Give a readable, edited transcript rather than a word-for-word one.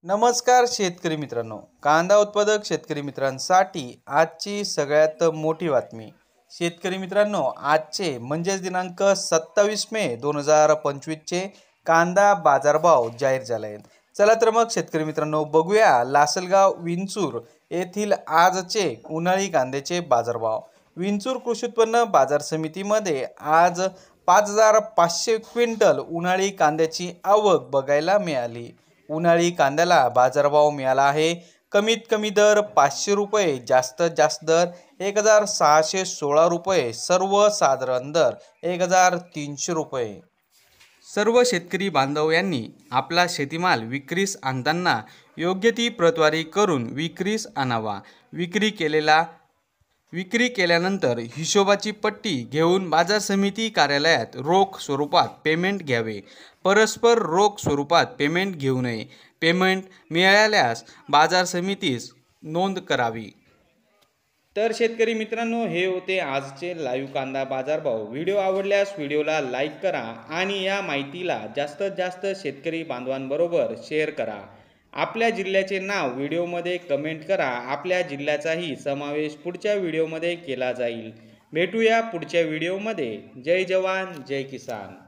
नमस्कार शेतकरी मित्रांनो, कांदा उत्पादक शेतकरी मित्रांसाठी आजची सगळ्यात मोठी बातमी। शेतकरी मित्रांनो, आजचे म्हणजेच दिनांक 27 मे 2025 चे कांदा बाजारभाव जाहीर झाले आहेत। चला तर मग शेतकरी मित्रांनो बघूया लासलगाव विंचूर येथील आजचे उन्हाळी कांद्याचे बाजारभाव। विंचूर कृषी उत्पन्न बाजार समितीमध्ये आज 5500 क्विंटल उन्हाळी कांद्याची आवक बघायला मिळाली। उन्हाळी कांद्याला बाजारभाव मिळाला आहे कमीत कमी दर 500 रुपये, जास्तीत जास्त दर 1616 रुपये, सर्वसाधारण दर 1300 रुपये। सर्व शेतकरी बांधव यांनी आपला शेतीमाल विक्रीस आणताना योग्य ती प्रतवारी करून विक्रीस आणावा। विक्री केल्यानंतर हिशोबाची पट्टी घेऊन बाजार समिती कार्यालयात रोख स्वरूपात पेमेंट घ्यावे। परस्पर रोख स्वरूपात पेमेंट घेऊ नये। पेमेंट मिळाल्यास बाजार समितीस नोंद करावी। तर शेतकरी मित्रांनो, हे होते आजचे लाईव्ह कांदा बाजारभाव। व्हिडिओ आवडल्यास व्हिडिओला लाईक करा आणि या माहितीला जास्तीत जास्त शेतकरी बांधवांबरोबर शेअर करा। आपल्या जिल्ह्याचे नाव व्हिडिओमध्ये कमेंट करा। आपल्या जिल्ह्याचाही समावेश पुढच्या व्हिडिओमध्ये केला जाईल। भेटूया पुढच्या व्हिडिओमध्ये। जय जवान जय किसान।